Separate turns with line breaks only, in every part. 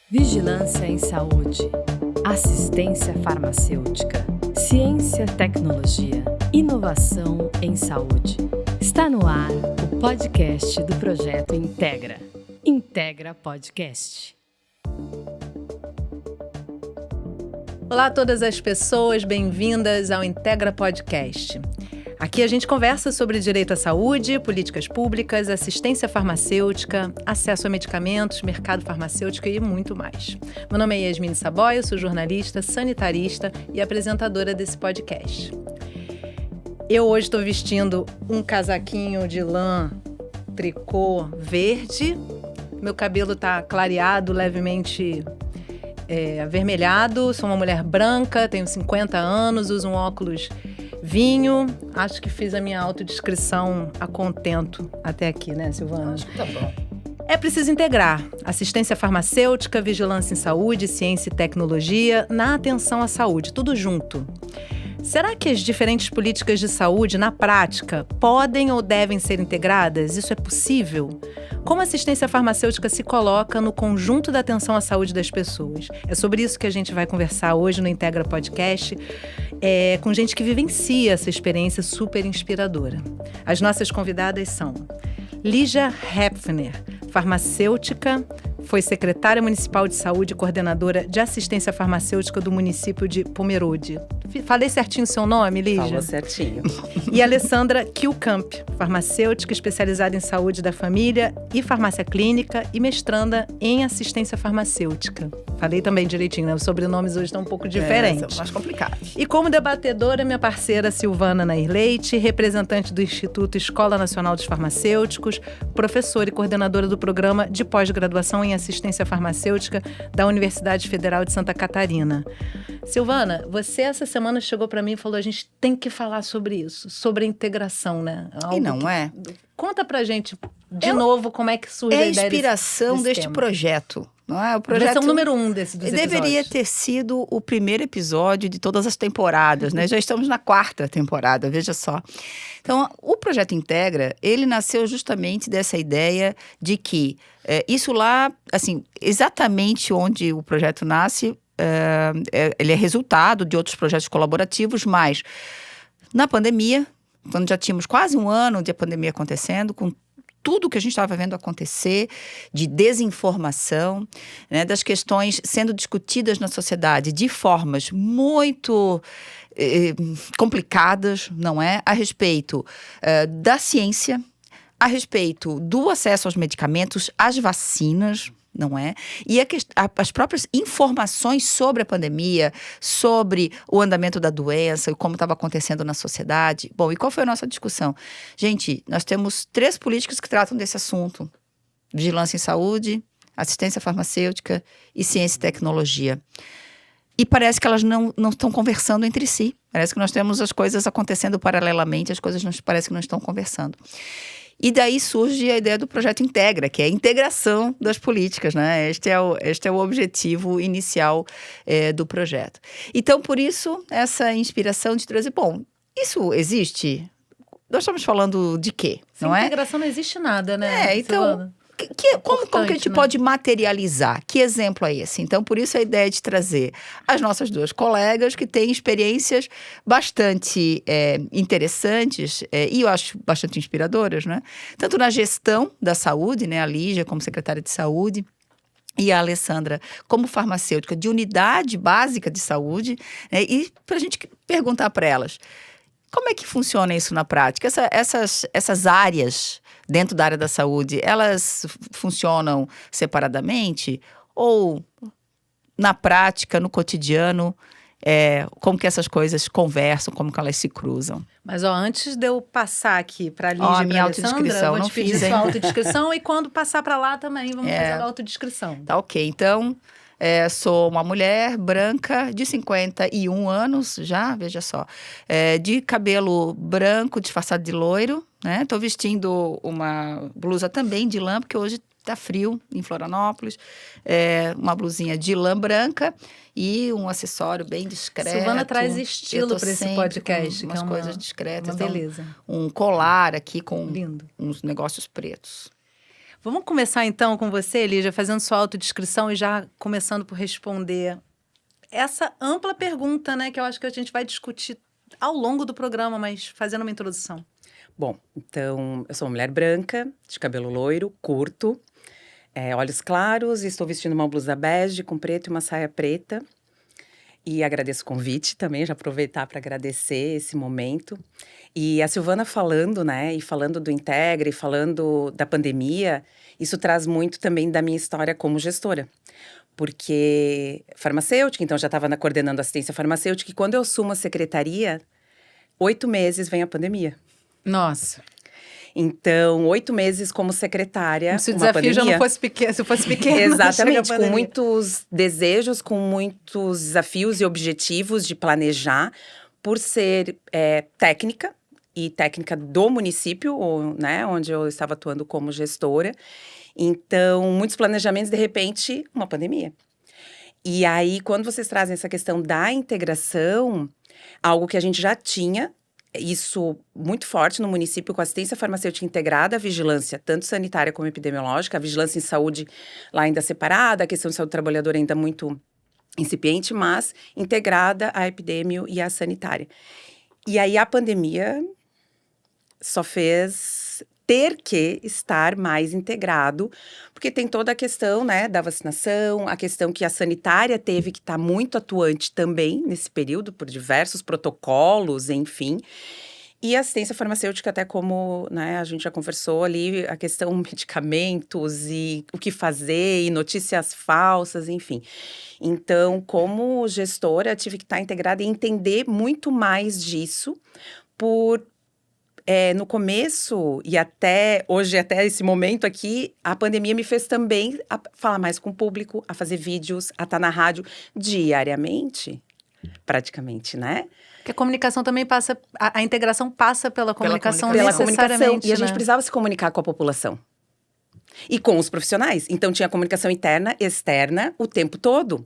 Vigilância em saúde, assistência farmacêutica, ciência, tecnologia, inovação em saúde. Está no ar o podcast do projeto Integra. Integra Podcast.
Olá a todas as pessoas, bem-vindas ao Integra Podcast. Aqui a gente conversa sobre direito à saúde, políticas públicas, assistência farmacêutica, acesso a medicamentos, mercado farmacêutico e muito mais. Meu nome é Yasmine Saboia, eu sou jornalista, sanitarista e apresentadora desse podcast. Eu hoje estou vestindo um casaquinho de lã tricô verde. Meu cabelo está clareado, levemente avermelhado. Sou uma mulher branca, tenho 50 anos, uso um óculos vinho. Acho que fiz a minha autodescrição a contento até aqui, né, Silvana?
Acho que tá bom.
É preciso integrar assistência farmacêutica, vigilância em saúde, ciência e tecnologia na atenção à saúde, tudo junto. Será que as diferentes políticas de saúde, na prática, podem ou devem ser integradas? Isso é possível? Como a assistência farmacêutica se coloca no conjunto da atenção à saúde das pessoas? É sobre isso que a gente vai conversar hoje no Integra Podcast, com gente que vivencia essa experiência super inspiradora. As nossas convidadas são Lígia Hepfner, farmacêutica, foi secretária municipal de saúde e coordenadora de assistência farmacêutica do município de Pomerode. Falei certinho o seu nome, Lígia?
Falou certinho.
E Alessandra Kielkamp, farmacêutica especializada em saúde da família e farmácia clínica e mestranda em assistência farmacêutica. Falei também direitinho, né? Os sobrenomes hoje estão um pouco diferentes.
São mais complicados.
E como debatedora, minha parceira Silvana Nair Leite, representante do Instituto Escola Nacional dos Farmacêuticos, professora e coordenadora do programa de pós-graduação em assistência farmacêutica da Universidade Federal de Santa Catarina. Silvana, você essa semana chegou para mim e falou: a gente tem que falar sobre isso, sobre a integração, né?
E não é?
Conta pra gente de novo como é que surge a
É a
ideia
inspiração deste
tema.
projeto. Não é? O projeto
Versão número 1 dos episódios.
Deveria ter sido o primeiro episódio de todas as temporadas, né? Já estamos na 4ª temporada, veja só. Então, o Projeto Integra, ele nasceu justamente dessa ideia de que isso lá, assim, exatamente onde o projeto nasce, ele é resultado de outros projetos colaborativos, mas na pandemia, quando já tínhamos quase um ano de pandemia acontecendo, com tudo que a gente estava vendo acontecer, de desinformação, né, das questões sendo discutidas na sociedade de formas muito complicadas, não é? A respeito da ciência, a respeito do acesso aos medicamentos, às vacinas, não é? E as próprias informações sobre a pandemia, sobre o andamento da doença e como estava acontecendo na sociedade. Bom, e qual foi a nossa discussão? Gente, nós temos 3 políticas que tratam desse assunto: vigilância em saúde, assistência farmacêutica e ciência e tecnologia. E parece que elas não estão conversando entre si. Parece que nós temos as coisas acontecendo paralelamente, as coisas parece que não estão conversando. E daí surge a ideia do Projeto Integra, que é a integração das políticas, né? Este é o objetivo inicial do projeto. Então, por isso, essa inspiração de trazer, bom, isso existe? Nós estamos falando de quê?
Sem integração não existe nada, né?
Então, como que a gente pode materializar? Que exemplo é esse? Então, por isso a ideia de trazer as nossas 2 colegas que têm experiências bastante interessantes e eu acho bastante inspiradoras, né? Tanto na gestão da saúde, né? A Lígia como secretária de saúde, e a Alessandra como farmacêutica de unidade básica de saúde, né? E para a gente perguntar para elas, como é que funciona isso na prática? Essas áreas dentro da área da saúde, elas funcionam separadamente? Ou, na prática, no cotidiano, como que essas coisas conversam, como que elas se cruzam?
Mas, antes de eu passar aqui para a Lígia
e para a Alessandra,
eu vou te pedir sua autodescrição e quando passar para lá também vamos fazer a autodescrição.
Tá ok, então... sou uma mulher branca de 51 anos já, veja só, de cabelo branco disfarçado de loiro, né? Tô vestindo uma blusa também de lã, porque hoje tá frio em Florianópolis, uma blusinha de lã branca e um acessório bem discreto.
Silvana traz estilo para esse podcast,
umas coisas discretas.
Uma beleza.
Um colar aqui com
Lindo.
uns negócios pretos.
Vamos começar então com você, Lígia, fazendo sua autodescrição e já começando por responder essa ampla pergunta, né, que eu acho que a gente vai discutir ao longo do programa, mas fazendo uma introdução.
Bom, então, eu sou uma mulher branca, de cabelo loiro, curto, olhos claros, e estou vestindo uma blusa bege com preto e uma saia preta. E agradeço o convite também, já aproveitar para agradecer esse momento. E a Silvana falando, né, e falando do Integra, e falando da pandemia, isso traz muito também da minha história como gestora. Porque farmacêutica, então já estava coordenando assistência farmacêutica, e quando eu assumo a secretaria, 8 meses vem a pandemia.
Nossa.
Então, 8 meses como secretária,
Se o
uma
desafio
pandemia.
já não fosse pequeno, se fosse pequeno.
Exatamente, com muitos desejos, com muitos desafios e objetivos de planejar, por ser técnica, e técnica do município, né, onde eu estava atuando como gestora. Então, muitos planejamentos, de repente, uma pandemia. E aí, quando vocês trazem essa questão da integração, algo que a gente já tinha, isso muito forte no município, com assistência farmacêutica integrada, a vigilância, tanto sanitária como epidemiológica, a vigilância em saúde lá ainda separada, a questão de saúde do trabalhador ainda muito incipiente, mas integrada a epidemio e a sanitária. E aí a pandemia só fez ter que estar mais integrado, porque tem toda a questão, né, da vacinação, a questão que a sanitária teve que estar muito atuante também nesse período, por diversos protocolos, enfim. E a assistência farmacêutica, até como, né, a gente já conversou ali, a questão medicamentos e o que fazer, e notícias falsas, enfim. Então, como gestora, tive que estar integrada e entender muito mais disso, no começo e até hoje, até esse momento aqui, a pandemia me fez também a falar mais com o público, a fazer vídeos, a estar na rádio diariamente, praticamente, né?
Porque a comunicação também passa, a integração passa pela comunicação
Pela
necessariamente,
comunicação. E a gente
né?
precisava se comunicar com a população. E com os profissionais. Então, tinha comunicação interna, externa, o tempo todo.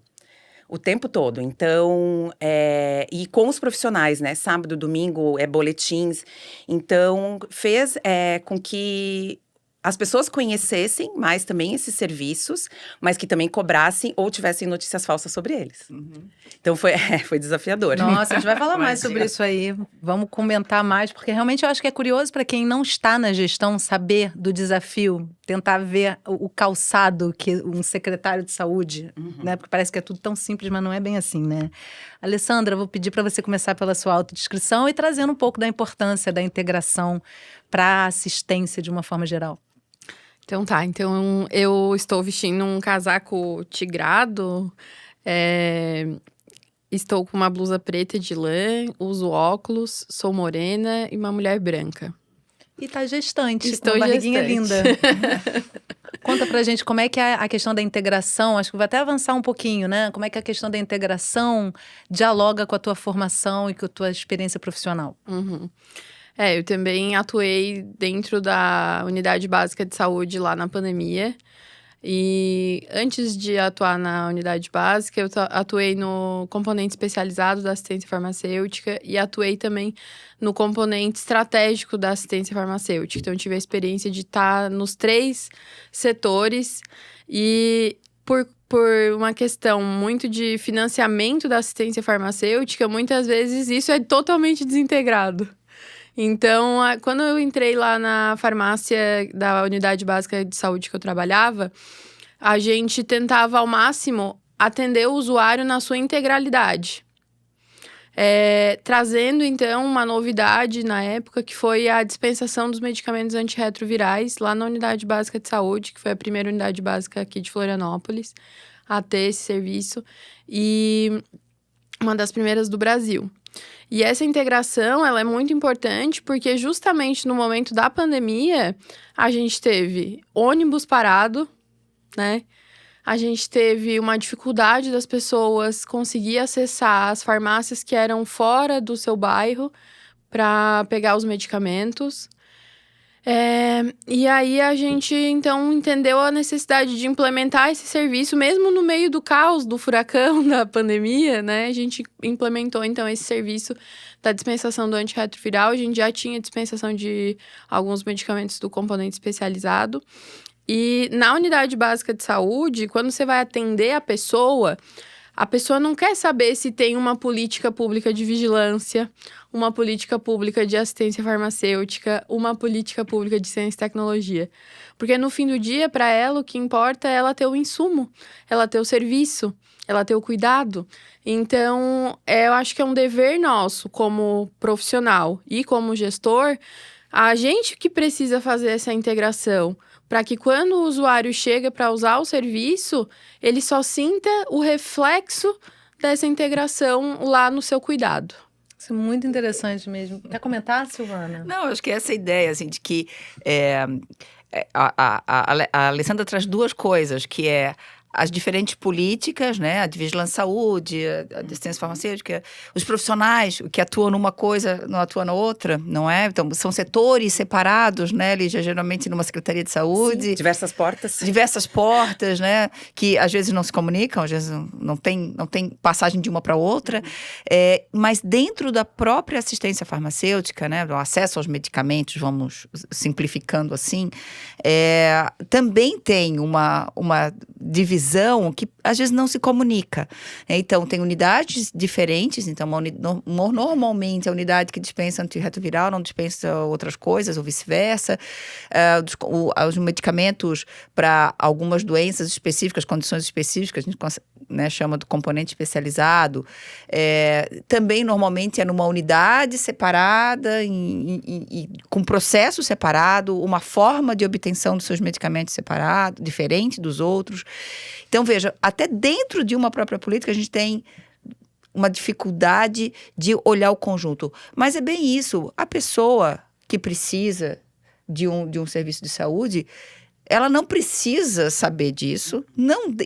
O tempo todo. Então, e com os profissionais, né? Sábado, domingo, boletins. Então, fez com que as pessoas conhecessem mais também esses serviços, mas que também cobrassem ou tivessem notícias falsas sobre eles. Uhum. Então, foi desafiador.
Nossa, a gente vai falar mais sobre isso aí. Vamos comentar mais, porque realmente eu acho que é curioso para quem não está na gestão saber do desafio, tentar ver o calçado que um secretário de saúde, né? Porque parece que é tudo tão simples, mas não é bem assim, né? Alessandra, vou pedir para você começar pela sua autodescrição e trazendo um pouco da importância da integração para a assistência de uma forma geral.
Então tá, então eu estou vestindo um casaco tigrado, estou com uma blusa preta de lã, uso óculos, sou morena e uma mulher branca.
E tá gestante,
Estou
com uma barriguinha
gestante.
linda. Conta pra gente como é que é a questão da integração, acho que vai até avançar um pouquinho, né? Como é que a questão da integração dialoga com a tua formação e com a tua experiência profissional?
Uhum. Eu também atuei dentro da unidade básica de saúde lá na pandemia. E antes de atuar na unidade básica, eu atuei no componente especializado da assistência farmacêutica e atuei também no componente estratégico da assistência farmacêutica. Então, eu tive a experiência de estar nos 3 setores e por uma questão muito de financiamento da assistência farmacêutica, muitas vezes isso é totalmente desintegrado. Então, quando eu entrei lá na farmácia da unidade básica de saúde que eu trabalhava, a gente tentava ao máximo atender o usuário na sua integralidade. Trazendo, então, uma novidade na época, que foi a dispensação dos medicamentos antirretrovirais lá na unidade básica de saúde, que foi a primeira unidade básica aqui de Florianópolis a ter esse serviço, e uma das primeiras do Brasil. E essa integração, ela é muito importante porque justamente no momento da pandemia, a gente teve ônibus parado, né? A gente teve uma dificuldade das pessoas conseguir acessar as farmácias que eram fora do seu bairro para pegar os medicamentos. E aí a gente, então, entendeu a necessidade de implementar esse serviço, mesmo no meio do caos, do furacão, da pandemia, né? A gente implementou, então, esse serviço da dispensação do antirretroviral. A gente já tinha dispensação de alguns medicamentos do componente especializado. E na unidade básica de saúde, quando você vai atender a pessoa não quer saber se tem uma política pública de vigilância, uma política pública de assistência farmacêutica, uma política pública de ciência e tecnologia. Porque no fim do dia, para ela, o que importa é ela ter o insumo, ela ter o serviço, ela ter o cuidado. Então, eu acho que é um dever nosso, como profissional e como gestor, a gente que precisa fazer essa integração, para que quando o usuário chega para usar o serviço, ele só sinta o reflexo dessa integração lá no seu cuidado.
Isso é muito interessante mesmo. Quer comentar, Silvana?
Não, acho que essa ideia, assim, de que a Alessandra traz duas coisas, que é as diferentes políticas, né, a de vigilância à saúde, a de assistência farmacêutica, os profissionais que atuam numa coisa, não atuam na outra, não é? Então, são setores separados, né, Lígia, geralmente numa Secretaria de Saúde.
Sim, diversas portas.
Diversas portas, né, que às vezes não se comunicam, às vezes não tem passagem de uma para outra, mas dentro da própria assistência farmacêutica, né, o acesso aos medicamentos, vamos simplificando assim, também tem uma divisão que às vezes não se comunica. Então, tem unidades diferentes. Então, normalmente, a unidade que dispensa antirretroviral não dispensa outras coisas, ou vice-versa. Os medicamentos para algumas doenças específicas, condições específicas, a gente chama de componente especializado. Também, normalmente, é numa unidade separada, e com processo separado, uma forma de obtenção dos seus medicamentos separado, diferente dos outros. Então, veja, até dentro de uma própria política, a gente tem uma dificuldade de olhar o conjunto. Mas é bem isso. A pessoa que precisa de um serviço de saúde, ela não precisa saber disso,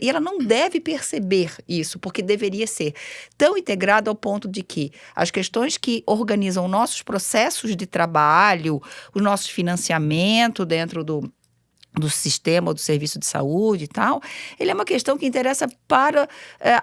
e ela não deve perceber isso, porque deveria ser tão integrado ao ponto de que as questões que organizam nossos processos de trabalho, o nosso financiamento dentro do sistema ou do serviço de saúde e tal, ele é uma questão que interessa para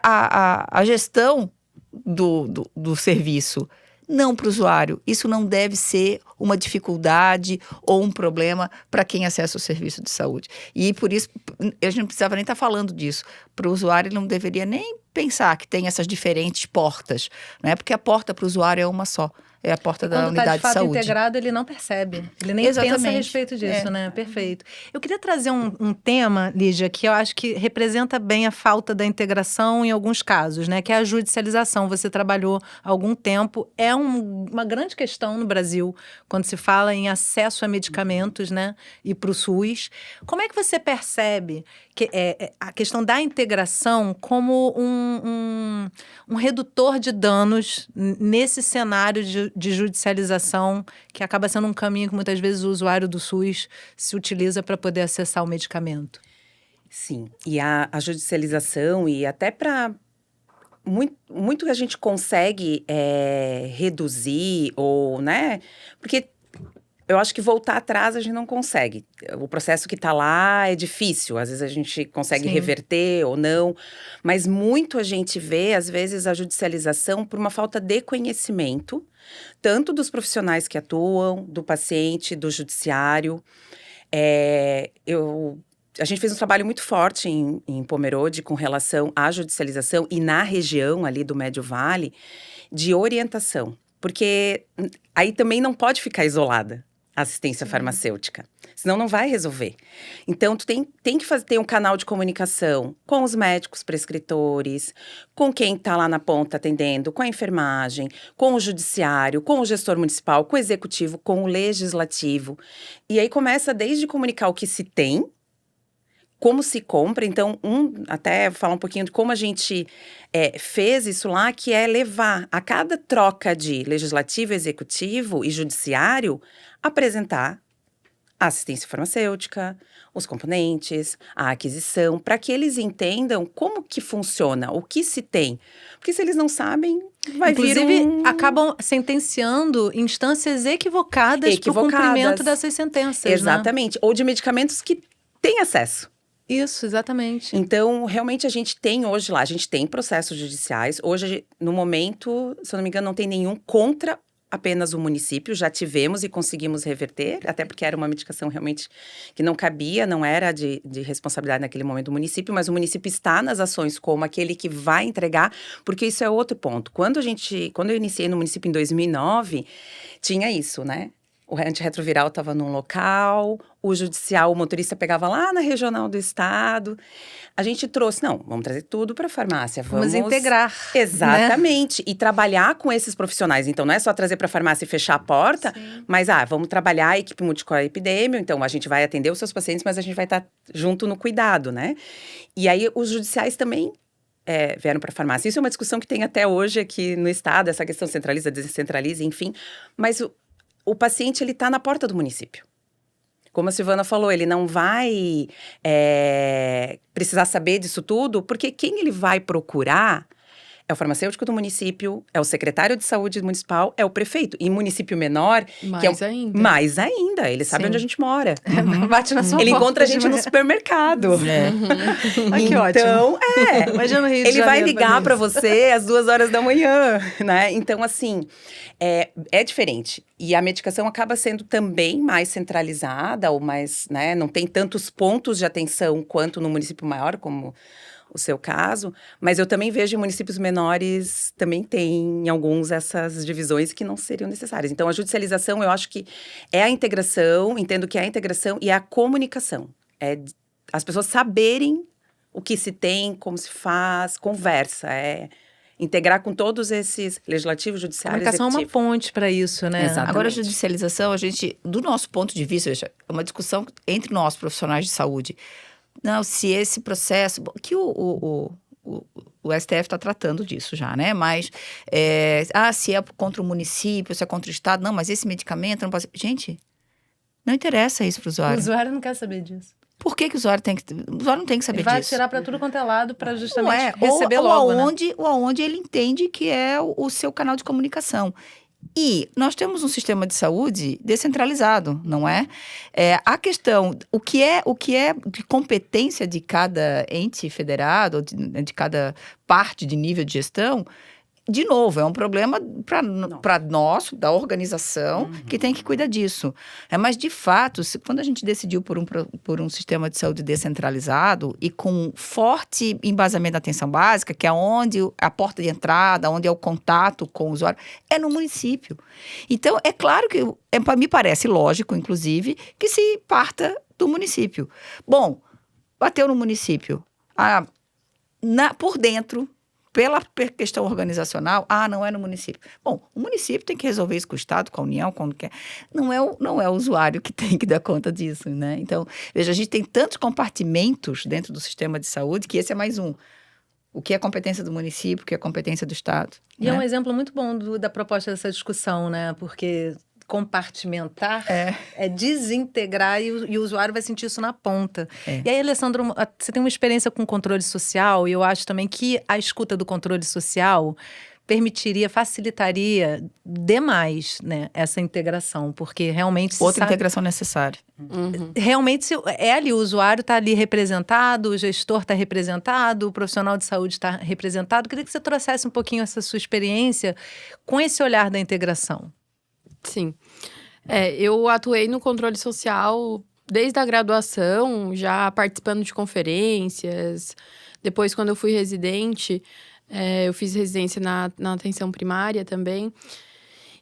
a gestão do serviço, não para o usuário. Isso não deve ser uma dificuldade ou um problema para quem acessa o serviço de saúde. E por isso, a gente não precisava nem estar falando disso. Para o usuário, ele não deveria nem pensar que tem essas diferentes portas, né? Porque a porta para o usuário é uma só. É a porta da unidade de saúde.
Quando está de fato integrado, ele não percebe. Ele nem pensa a respeito disso, né? Perfeito. Eu queria trazer um tema, Lígia, que eu acho que representa bem a falta da integração em alguns casos, né? Que é a judicialização. Você trabalhou há algum tempo. É uma grande questão no Brasil, quando se fala em acesso a medicamentos, né? E para o SUS. Como é que você percebe que a questão da integração como um redutor de danos nesse cenário de judicialização, que acaba sendo um caminho que muitas vezes o usuário do SUS se utiliza para poder acessar o medicamento?
Sim, e a judicialização, e até para muito que a gente consegue reduzir, ou, né, porque eu acho que voltar atrás a gente não consegue. O processo que está lá é difícil. Às vezes a gente consegue reverter ou não. Mas muito a gente vê, às vezes, a judicialização por uma falta de conhecimento, tanto dos profissionais que atuam, do paciente, do judiciário. A gente fez um trabalho muito forte em Pomerode com relação à judicialização e na região ali do Médio Vale, de orientação. Porque aí também não pode ficar isolada a assistência farmacêutica, senão não vai resolver. Então, tu tem que ter um canal de comunicação com os médicos prescritores, com quem está lá na ponta atendendo, com a enfermagem, com o judiciário, com o gestor municipal, com o executivo, com o legislativo. E aí começa desde comunicar o que se tem, como se compra. Então, até falar um pouquinho de como a gente fez isso lá, que é levar a cada troca de legislativo, executivo e judiciário, apresentar a assistência farmacêutica, os componentes, a aquisição, para que eles entendam como que funciona, o que se tem. Porque se eles não sabem, vai vir
acabam sentenciando instâncias equivocadas para o cumprimento dessas sentenças,
exatamente.
Né?
Ou de medicamentos que têm acesso.
Isso, exatamente.
Então, realmente, a gente tem hoje lá, a gente tem processos judiciais. Hoje, no momento, se eu não me engano, não tem nenhum contra apenas o município, já tivemos e conseguimos reverter, até porque era uma medicação realmente que não cabia, não era de responsabilidade naquele momento do município, mas o município está nas ações como aquele que vai entregar, porque isso é outro ponto. Quando eu iniciei no município em 2009, tinha isso, né? O antirretroviral estava num local, o judicial, o motorista pegava lá na regional do estado. A gente trouxe, não, vamos trazer tudo para a farmácia.
Vamos integrar.
Exatamente. Né? E trabalhar com esses profissionais. Então, não é só trazer para a farmácia e fechar a porta, mas, vamos trabalhar a equipe multicore epidêmio. Então, a gente vai atender os seus pacientes, mas a gente vai estar junto no cuidado, né? E aí, os judiciais também vieram para a farmácia. Isso é uma discussão que tem até hoje aqui no estado, essa questão centraliza, descentraliza, enfim. Mas o paciente, ele está na porta do município. Como a Silvana falou, ele não vai precisar saber disso tudo, porque quem ele vai procurar é o farmacêutico do município, é o secretário de saúde municipal, é o prefeito. E município menor... Mais ainda. Ele sabe onde a gente mora.
Bate na sua
Ele
porta
encontra a gente no supermercado.
Que ótimo.
Então,
Imagina no Rio de
ele vai
Janeiro,
ligar para você às 2h da manhã, né? Então, assim, é diferente. E a medicação acaba sendo também mais centralizada, ou mais, né? Não tem tantos pontos de atenção quanto no município maior, como o seu caso, mas eu também vejo em municípios menores, também tem em alguns essas divisões que não seriam necessárias. Então, a judicialização, eu acho que é a integração, entendo que é a integração e é a comunicação. É as pessoas saberem o que se tem, como se faz, conversa, integrar com todos esses legislativo, judiciário,
executivo. A comunicação é uma ponte para isso, né?
Exatamente. Agora, a judicialização, a gente, do nosso ponto de vista, veja, é uma discussão entre nós, profissionais de saúde. Não, se esse processo... Que o STF está tratando disso já, né? Mas, se é contra o município, se é contra o Estado... Não, mas esse medicamento não pode... Gente, não interessa isso para o usuário.
O usuário não quer saber disso.
Por que o usuário tem que... O usuário não tem que saber disso.
Ele vai tirar para tudo quanto é lado para justamente receber logo,
ou aonde ele entende que é o seu canal de comunicação. E nós temos um sistema de saúde descentralizado, não é? A questão, o que é de competência de cada ente federado, de cada parte de nível de gestão, de novo, é um problema para nós, da organização, que tem que cuidar disso. Mas, de fato, quando a gente decidiu por um sistema de saúde descentralizado e com forte embasamento da atenção básica, que é onde a porta de entrada, onde é o contato com o usuário, é no município. Então, é claro que, me parece lógico, inclusive, que se parta do município. Bom, bateu no município. Por dentro... Pela questão organizacional, não é no município. Bom, o município tem que resolver isso com o Estado, com a União, quando quer. Não é o usuário que tem que dar conta disso, né? Então, veja, a gente tem tantos compartimentos dentro do sistema de saúde que esse é mais um. O que é competência do município, o que é competência do Estado.
E é um exemplo muito bom da proposta dessa discussão, né? Porque compartimentar é desintegrar e o usuário vai sentir isso na ponta. E aí, Alessandro, você tem uma experiência com controle social e eu acho também que a escuta do controle social facilitaria demais, né, essa integração, porque realmente...
Integração necessária.
Realmente, o usuário está ali representado, o gestor está representado, o profissional de saúde está representado. Queria que você trouxesse um pouquinho essa sua experiência com esse olhar da integração.
Sim. Eu atuei no controle social desde a graduação, já participando de conferências. Depois, quando eu fui residente, eu fiz residência na atenção primária também.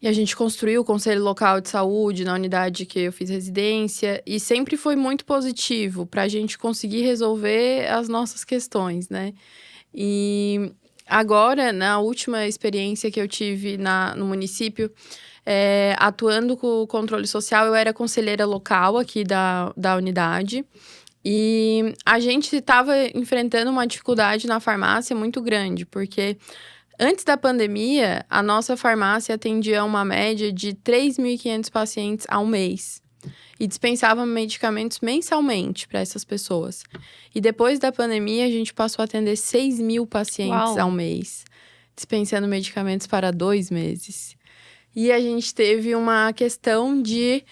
E a gente construiu o Conselho Local de Saúde na unidade que eu fiz residência. E sempre foi muito positivo para a gente conseguir resolver as nossas questões, né? E agora, na última experiência que eu tive no município... atuando com o controle social, eu era conselheira local aqui da unidade e a gente estava enfrentando uma dificuldade na farmácia muito grande, porque antes da pandemia, a nossa farmácia atendia uma média de 3.500 pacientes ao mês e dispensava medicamentos mensalmente para essas pessoas. E depois da pandemia, a gente passou a atender 6.000 pacientes ao mês, dispensando medicamentos para 2 meses. E a gente teve uma questão de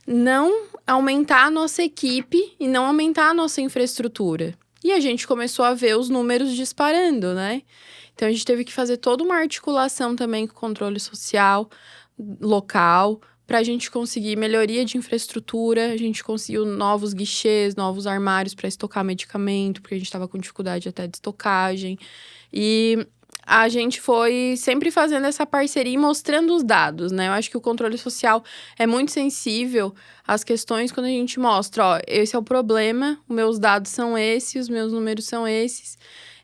não aumentar a nossa equipe e não aumentar a nossa infraestrutura. E a gente começou a ver os números disparando, né? Então, a gente teve que fazer toda uma articulação também com o controle social, local, para a gente conseguir melhoria de infraestrutura. A gente conseguiu novos guichês, novos armários para estocar medicamento, porque a gente estava com dificuldade até de estocagem. E a gente foi sempre fazendo essa parceria e mostrando os dados, né? Eu acho que o controle social é muito sensível às questões quando a gente mostra, ó, esse é o problema, os meus dados são esses, os meus números são esses.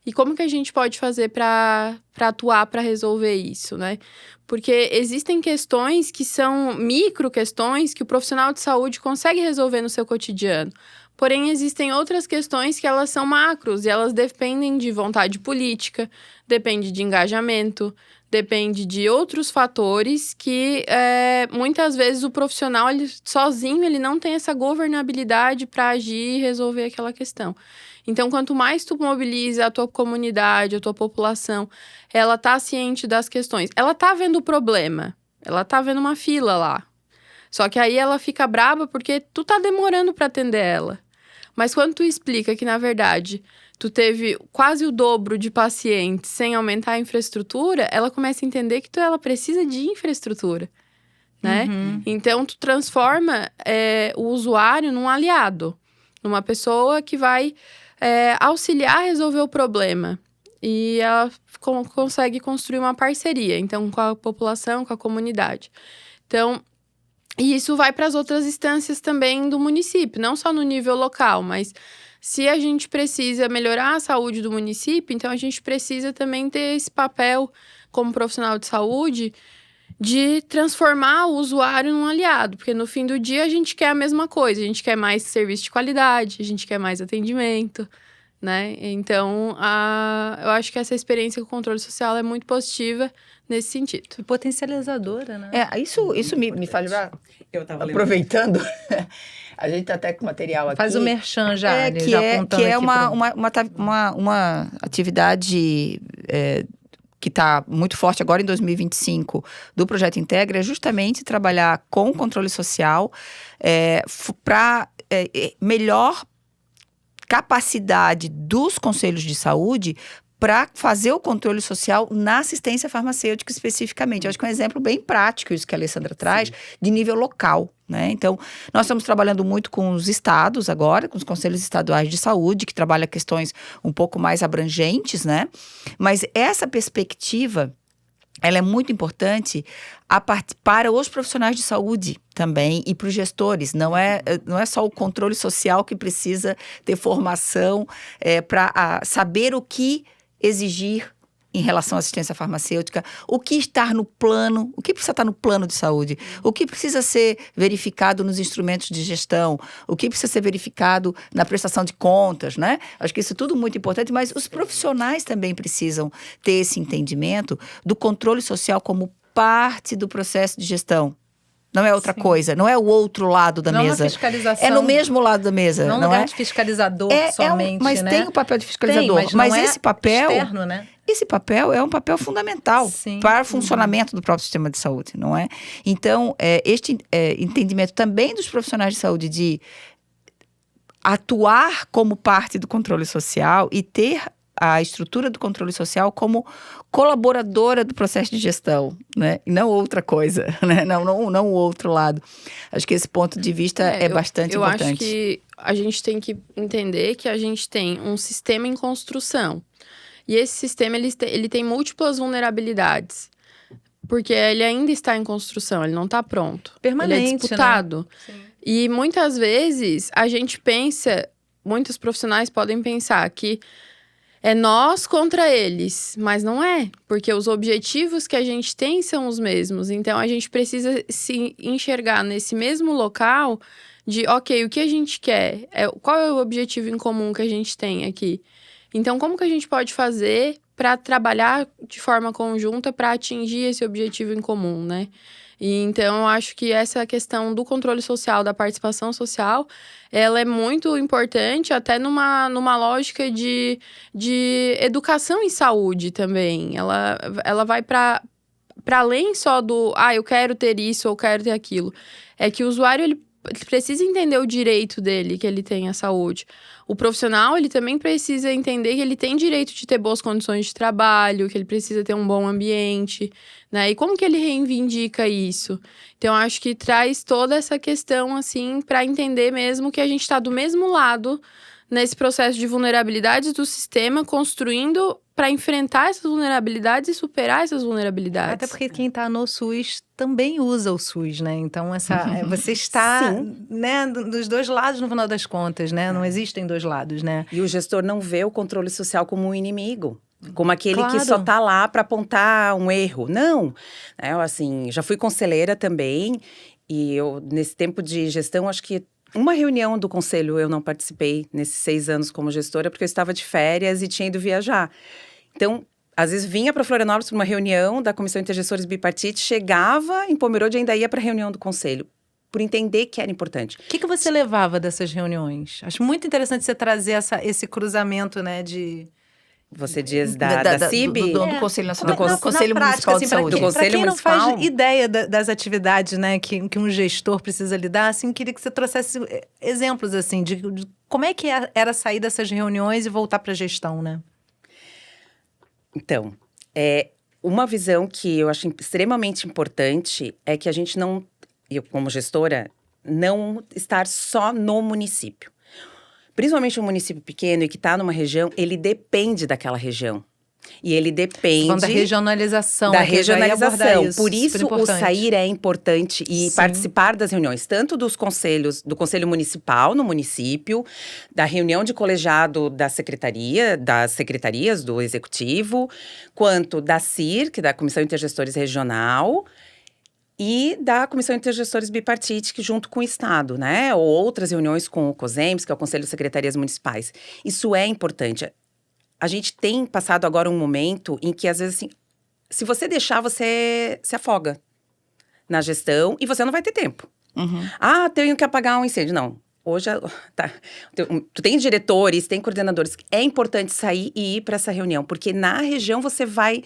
E como que a gente pode fazer para atuar, para resolver isso, né? Porque existem questões que são micro questões que o profissional de saúde consegue resolver no seu cotidiano. Porém, existem outras questões que elas são macros e elas dependem de vontade política, depende de engajamento, depende de outros fatores que muitas vezes o profissional sozinho ele não tem essa governabilidade para agir e resolver aquela questão. Então, quanto mais tu mobiliza a tua comunidade, a tua população, ela tá ciente das questões. Ela tá vendo o problema, ela tá vendo uma fila lá. Só que aí ela fica braba porque tu tá demorando para atender ela. Mas quando tu explica que, na verdade, tu teve quase o dobro de pacientes sem aumentar a infraestrutura, ela começa a entender que ela precisa de infraestrutura, né?
Uhum.
Então, tu transforma o usuário num aliado, numa pessoa que vai auxiliar a resolver o problema. E ela consegue construir uma parceria, então, com a população, com a comunidade. Então, e isso vai para as outras instâncias também do município, não só no nível local, mas se a gente precisa melhorar a saúde do município, então a gente precisa também ter esse papel como profissional de saúde de transformar o usuário num aliado, porque no fim do dia a gente quer a mesma coisa, a gente quer mais serviço de qualidade, a gente quer mais atendimento, né? Então, eu acho que essa experiência com o controle social é muito positiva nesse sentido.
E potencializadora, né?
Isso me faz lembrar,
Eu tava
aproveitando, a gente tá até com material aqui.
Faz o merchan já,
que
já
é
apontando aqui
uma atividade que está muito forte agora em 2025 do Projeto Integra, é justamente trabalhar com o controle social para melhor capacidade dos conselhos de saúde para fazer o controle social na assistência farmacêutica especificamente. Eu acho que é um exemplo bem prático isso que a Alessandra traz, de nível local, né? Então, nós estamos trabalhando muito com os estados agora, com os conselhos estaduais de saúde, que trabalham questões um pouco mais abrangentes, né? Mas essa perspectiva, ela é muito importante para os profissionais de saúde também e para os gestores. Não é só o controle social que precisa ter formação para saber o que exigir em relação à assistência farmacêutica, o que estar no plano, o que precisa estar no plano de saúde, o que precisa ser verificado nos instrumentos de gestão, o que precisa ser verificado na prestação de contas, né? Acho que isso é tudo muito importante, mas os profissionais também precisam ter esse entendimento do controle social como parte do processo de gestão. Não é outra coisa, não é o outro lado da mesa.
Não é fiscalização.
É no mesmo lado da mesa, não
lugar
é?
de fiscalizador somente,
mas
né?
tem o papel de fiscalizador.
Tem, mas não
esse papel
externo, né?
Esse papel é um papel fundamental para o funcionamento do próprio sistema de saúde, não é? Então, este entendimento também dos profissionais de saúde de atuar como parte do controle social e ter a estrutura do controle social como colaboradora do processo de gestão, né? E não outra coisa, né? Não o outro lado. Acho que esse ponto de vista é bastante importante.
Eu acho que a gente tem que entender que a gente tem um sistema em construção. E esse sistema, ele tem múltiplas vulnerabilidades. Porque ele ainda está em construção, ele não está pronto.
Permanente,
ele é disputado.
Né? Sim.
E muitas vezes a gente pensa, muitos profissionais podem pensar que é nós contra eles, mas não é, porque os objetivos que a gente tem são os mesmos. Então, a gente precisa se enxergar nesse mesmo local de, ok, o que a gente quer? Qual é o objetivo em comum que a gente tem aqui? Então, como que a gente pode fazer para trabalhar de forma conjunta para atingir esse objetivo em comum, né? E então, eu acho que essa questão do controle social, da participação social, ela é muito importante até numa lógica de educação em saúde também. Ela vai para além só do, eu quero ter isso ou quero ter aquilo. É que o usuário, ele precisa entender o direito dele, que ele tem à saúde. O profissional, ele também precisa entender que ele tem direito de ter boas condições de trabalho, que ele precisa ter um bom ambiente, né? E como que ele reivindica isso? Então, eu acho que traz toda essa questão, assim, para entender mesmo que a gente está do mesmo lado nesse processo de vulnerabilidades do sistema, construindo para enfrentar essas vulnerabilidades e superar essas vulnerabilidades.
Até porque quem está no SUS também usa o SUS, né? Então, você está, né, dos dois lados no final das contas, né? Não existem dois lados, né?
E o gestor não vê o controle social como um inimigo. Como aquele
Claro.
que só tá lá para apontar um erro. Não! Eu, assim, já fui conselheira também. E eu, nesse tempo de gestão, acho que uma reunião do conselho eu não participei nesses 6 anos como gestora, porque eu estava de férias e tinha ido viajar. Então, às vezes vinha para Florianópolis para uma reunião da Comissão Intergestores Bipartite, chegava em Pomerode e ainda ia para a reunião do conselho, por entender que era importante.
O que você levava dessas reuniões? Acho muito interessante você trazer esse cruzamento, né, de...
Você diz da CIB?
Do Conselho Nacional,
Na
do Conselho
prática,
Municipal de
assim, pra
Saúde.
Do Conselho
Pra quem não
Municipal?
faz ideia das atividades, né, que um gestor precisa lidar, assim, queria que você trouxesse exemplos, assim, de como é que era sair dessas reuniões e voltar para a gestão, né?
Então, uma visão que eu acho extremamente importante é que a gente não, eu como gestora, não estar só no município. Principalmente um município pequeno e que está numa região, ele depende daquela região. E ele depende...
Da regionalização.
Da
é que eu já ia abordar
regionalização.
isso,
Por isso,
super
o
importante.
sair é importante e
Sim.
participar das reuniões, tanto dos conselhos, do Conselho Municipal no município, da reunião de colegiado da secretaria, das secretarias do Executivo, quanto da CIR, que é da Comissão Intergestores Regional, e da Comissão Intergestores Bipartite, que junto com o Estado, né? Ou outras reuniões com o COSEMS, que é o Conselho de Secretarias Municipais. Isso é importante. A gente tem passado agora um momento em que, às vezes, assim, se você deixar, você se afoga na gestão e você não vai ter tempo.
Uhum.
Ah, tenho que apagar um incêndio. Não. Hoje, tá. Tu tem diretores, tem coordenadores. É importante sair e ir para essa reunião, porque na região você vai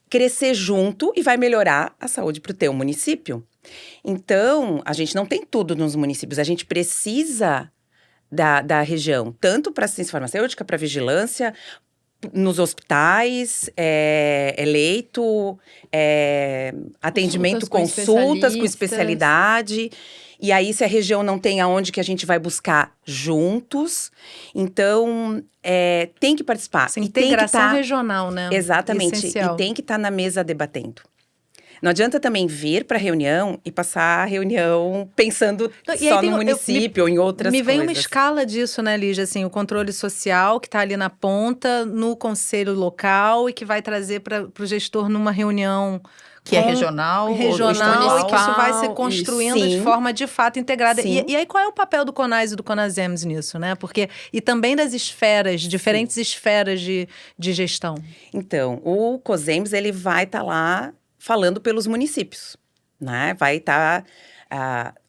crescer junto e vai melhorar a saúde para o teu município. Então, a gente não tem tudo nos municípios. A gente precisa da região, tanto para assistência farmacêutica, para vigilância, nos hospitais, leito, atendimento, consultas com especialidade. E aí, se a região não tem aonde que a gente vai buscar juntos, então tem que participar.
Essa
e
integração
tem que
regional, né?
Exatamente.
Essencial.
E tem que estar na mesa debatendo. Não adianta também vir para a reunião e passar a reunião pensando só no município ou em outras coisas.
Me vem uma escala disso, né, Lígia? Assim, o controle social que está ali na ponta, no conselho local e que vai trazer para o gestor numa reunião
Que é regional
e que isso vai se construindo
Sim.
de forma de fato integrada.
Sim.
E aí qual é o papel do CONAS e do CONASEMS nisso, né? Porque e também das esferas, diferentes esferas de gestão.
Então, o COSEMS, ele vai estar lá falando pelos municípios, né? Vai estar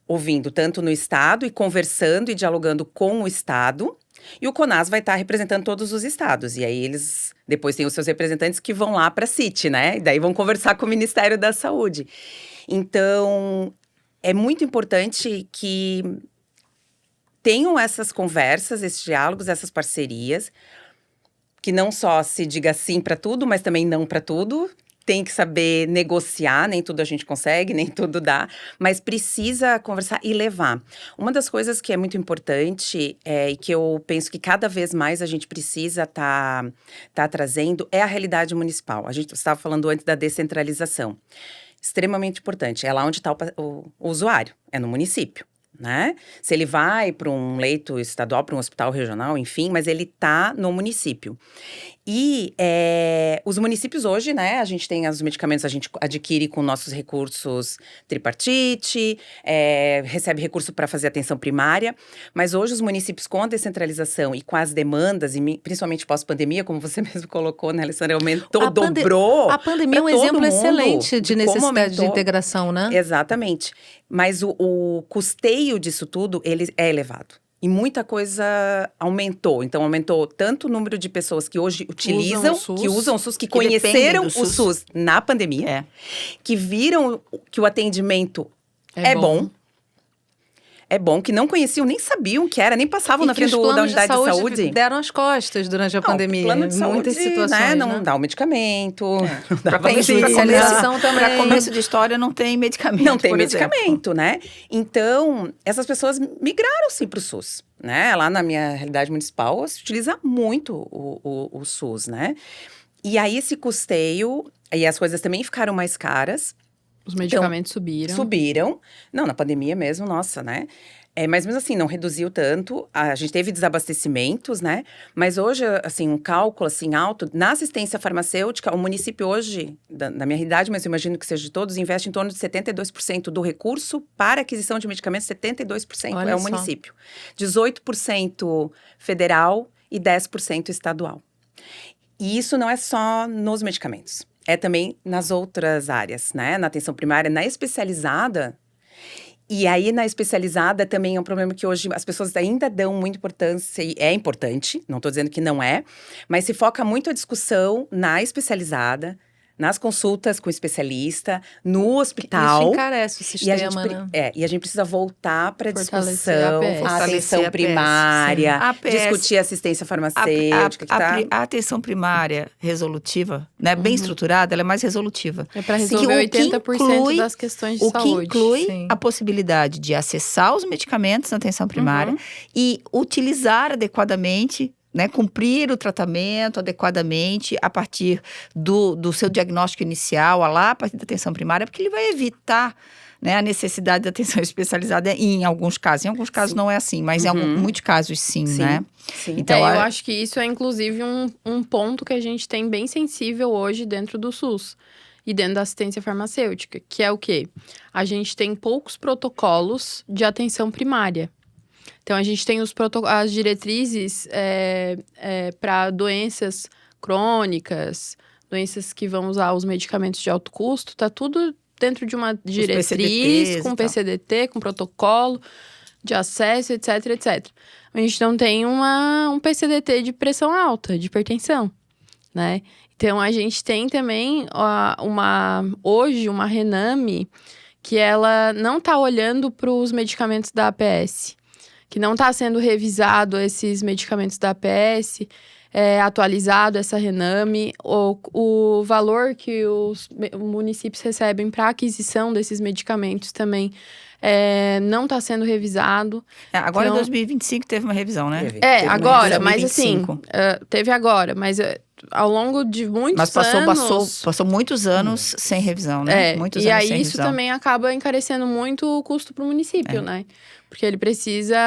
ouvindo tanto no estado e conversando e dialogando com o estado. E o CONAS vai estar representando todos os estados. E aí eles depois têm os seus representantes que vão lá para a CIT, né? E daí vão conversar com o Ministério da Saúde. Então, é muito importante que tenham essas conversas, esses diálogos, essas parcerias, que não só se diga sim para tudo, mas também não para tudo. Tem que saber negociar, nem tudo a gente consegue, nem tudo dá, mas precisa conversar e levar. Uma das coisas que é muito importante e que eu penso que cada vez mais a gente precisa tá trazendo é a realidade municipal. A gente estava falando antes da descentralização. Extremamente importante. É lá onde está o usuário, é no município. Né? Se ele vai para um leito estadual, para um hospital regional, enfim, mas ele está no município. E os municípios hoje, né, a gente tem os medicamentos, a gente adquire com nossos recursos tripartite, recebe recurso para fazer atenção primária, mas hoje os municípios com a descentralização e com as demandas, e principalmente pós-pandemia, como você mesmo colocou, né, Alessandra, aumentou, dobrou.
A pandemia é um exemplo excelente de necessidade de
aumentou.
Integração, né?
Exatamente. Mas o custeio disso tudo, ele é elevado. E muita coisa aumentou. Então, aumentou tanto o número de pessoas que hoje utilizam, que usam o SUS, que conheceram o SUS na pandemia, que viram que o atendimento é bom. é bom que não conheciam, nem sabiam que era, nem passavam
E
na
que
frente
os
da
planos
unidade de saúde.
deram as costas durante a pandemia.
Plano de
Muitas
saúde,
situações,
né?
né?
Não dá o medicamento. Não dá
Para começo,
Vacina também.
pra começo de história, não tem medicamento.
Não tem
por exemplo.
medicamento, né? Então, essas pessoas migraram sim para o SUS, né? Lá na minha realidade municipal, se utiliza muito o SUS, né? E aí, esse custeio, e as coisas também ficaram mais caras.
Os medicamentos subiram.
Subiram. Não, na pandemia mesmo, nossa, né? Mas mesmo assim, não reduziu tanto. A gente teve desabastecimentos, né? Mas hoje, assim, um cálculo, assim, alto. Na assistência farmacêutica, o município hoje, na minha realidade, mas eu imagino que seja de todos, investe em torno de 72% do recurso para aquisição de medicamentos, 72%
Olha
é o
só.
município. 18% federal e 10% estadual. E isso não é só nos medicamentos. É também nas outras áreas, né? Na atenção primária, na especializada. E aí, na especializada, também é um problema que hoje as pessoas ainda dão muita importância, e é importante, não estou dizendo que não é, mas se foca muito a discussão na especializada, nas consultas com o especialista, no hospital.
Isso encarece o
E a gente,
sistema, né?
e a gente precisa voltar para a
Fortalecer
discussão,
a APS.
a atenção
Fortalecer a APS,
primária,
sim. A APS,
discutir assistência farmacêutica, que tá...
a atenção primária resolutiva, né, bem estruturada, ela é mais resolutiva.
É para
Sim,
resolver
o que
80%
inclui-
das questões de
O que
saúde.
inclui
Sim.
a possibilidade de acessar os medicamentos na atenção primária e utilizar adequadamente, né, cumprir o tratamento adequadamente a partir do seu diagnóstico inicial, lá a partir da atenção primária, porque ele vai evitar, né, a necessidade de atenção especializada em alguns casos. Em alguns casos
Sim.
não é assim, mas em muitos casos sim,
Sim.
né?
Sim.
Então,
Eu acho que isso é, inclusive, um ponto que a gente tem bem sensível hoje dentro do SUS e dentro da assistência farmacêutica, que é o quê? A gente tem poucos protocolos de atenção primária. Então, a gente tem as diretrizes para doenças crônicas, doenças que vão usar os medicamentos de alto custo, tá tudo dentro de uma diretriz,
PCDTs
com
e tal.
PCDT, com protocolo de acesso, etc, etc. A gente não tem um PCDT de pressão alta, de hipertensão, né? Então, a gente tem também hoje uma Rename que ela não está olhando para os medicamentos da APS, que não está sendo revisado esses medicamentos da APS, atualizado essa Rename, o valor que os municípios recebem para aquisição desses medicamentos também não está sendo revisado.
agora
Então,
em 2025 teve uma revisão, né?
Teve. Teve uma
agora,
revisão.
mas assim,
2025.
teve agora, mas ao longo de muitos
Mas
anos...
passou muitos anos sem revisão, né? Muitos
e
anos
aí
sem
isso
revisão.
também acaba encarecendo muito o custo para o município, né? Porque ele precisa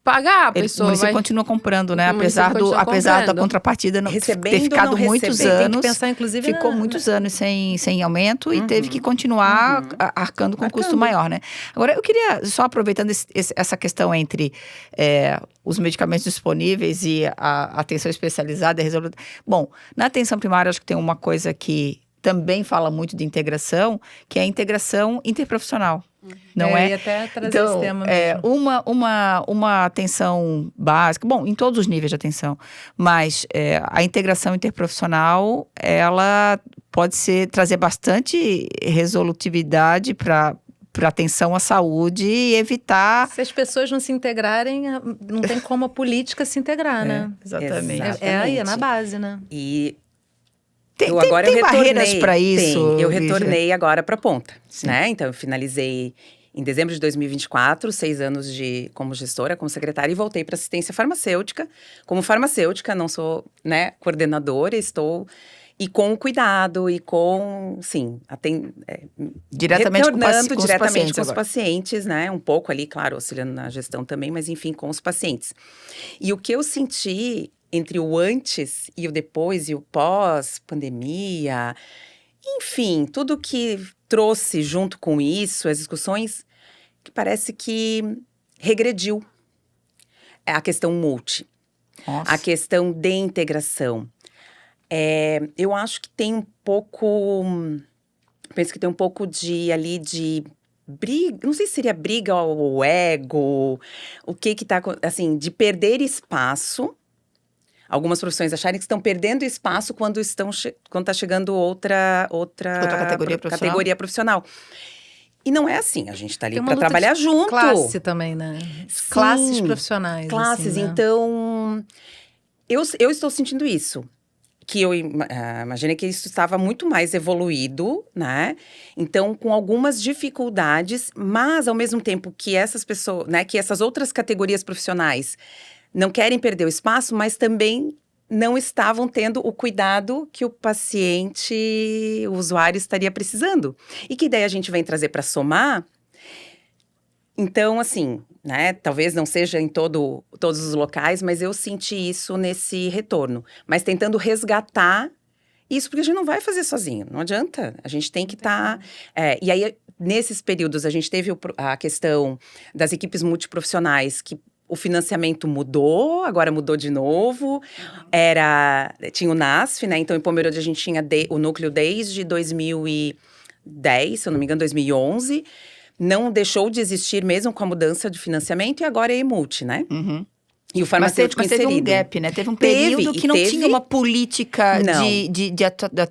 pagar a
O
pessoa.
município continua comprando, né?
O município
Apesar
continua
da
comprando.
contrapartida ter
Recebendo,
ficado
não
muitos
recebendo.
anos.
Tem que pensar, inclusive,
Ficou muitos anos sem aumento e teve que continuar arcando com um custo
Arcando.
maior, né? Agora, eu queria, só aproveitando essa questão entre os medicamentos disponíveis e a atenção especializada e resoluta. Bom, na atenção primária, acho que tem uma coisa que também fala muito de integração, que é a integração interprofissional. Não é?
E até trazer
Então,
esse tema mesmo.
uma atenção básica, bom, em todos os níveis de atenção, mas a integração interprofissional, ela pode trazer bastante resolutividade para atenção à saúde e evitar...
Se as pessoas não se integrarem, não tem como a política se integrar, né?
Exatamente.
É aí, é na base, né?
E
Tem
retornei,
barreiras para isso?
Eu
Lígia?
retornei agora para a ponta,
Sim.
né? Então, eu finalizei em dezembro de 2024, 6 anos como gestora, como secretária, e voltei para assistência farmacêutica. Como farmacêutica, não sou, né, coordenadora, estou... E com cuidado e com, sim,
Diretamente
retornando
com os
diretamente
pacientes
com os
agora.
pacientes, né? Um pouco ali, claro, auxiliando na gestão também, mas enfim, com os pacientes. E o que eu senti entre o antes e o depois e o pós-pandemia, enfim, tudo que trouxe junto com isso, as discussões, que parece que regrediu. A questão multi,
Nossa.
a questão de integração. Eu acho que tem um pouco, penso que tem um pouco de briga, não sei se seria briga ou ego, o que tá, assim, de perder espaço. Algumas profissões acharem que estão perdendo espaço quando está chegando outra
categoria profissional.
categoria profissional. E não é assim, a gente está ali
Tem uma
para
luta
trabalhar
de
junto.
classe também, né?
Sim,
Classes profissionais.
classes.
assim, né?
Então, eu estou sentindo isso. Que eu imaginei que isso estava muito mais evoluído, né? Então, com algumas dificuldades, mas ao mesmo tempo que essas pessoas, né, que essas outras categorias profissionais não querem perder o espaço, mas também não estavam tendo o cuidado que o paciente, o usuário estaria precisando. E que daí a gente vem trazer para somar. Então, assim, né, talvez não seja em todos os locais, mas eu senti isso nesse retorno. Mas tentando resgatar isso, porque a gente não vai fazer sozinho, não adianta. A gente tem que estar… e aí, nesses períodos, a gente teve a questão das equipes multiprofissionais, que o financiamento mudou, agora mudou de novo. Tinha o NASF, né, então em Pomerode a gente tinha o núcleo desde 2010, se eu não me engano, 2011. Não deixou de existir mesmo com a mudança de financiamento e agora é EMULT, né?
Uhum.
E o farmacêutico
Mas teve um
inserido.
gap, né? Teve um período que não tinha uma política
Não.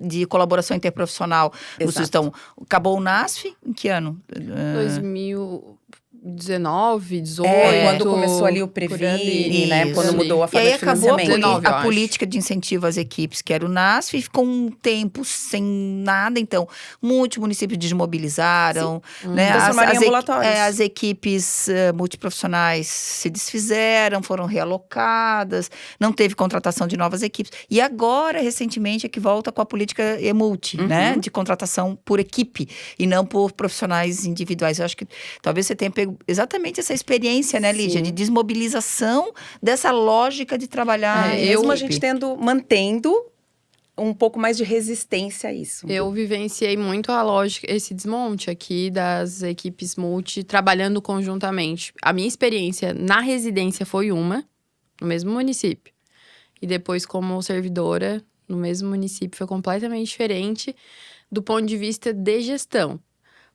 de colaboração interprofissional.
Exato.
Então, acabou o NASF em que ano?
2019, 18.
Quando começou ali o
por ali.
Previne, né?
Isso.
Quando mudou a
E
forma
aí
de
acabou
financiamento.
19, eu
a
acho.
política de incentivo às equipes, que era o NASF, e ficou um tempo sem nada. Então, muitos municípios desmobilizaram. Né?
Transformaram em ambulatórios.
As equipes multiprofissionais se desfizeram, foram realocadas, não teve contratação de novas equipes. E agora, recentemente, é que volta com a política EMULT, né? De contratação por equipe e não por profissionais individuais. Eu acho que talvez você tenha pego exatamente essa experiência, né, Lígia?
Sim.
De desmobilização dessa lógica de trabalhar em
Mesmo a
equipe.
gente mantendo um pouco mais de resistência a isso.
Eu vivenciei muito a lógica, esse desmonte aqui das equipes multi trabalhando conjuntamente. A minha experiência na residência foi no mesmo município. E depois, como servidora, no mesmo município, foi completamente diferente do ponto de vista de gestão.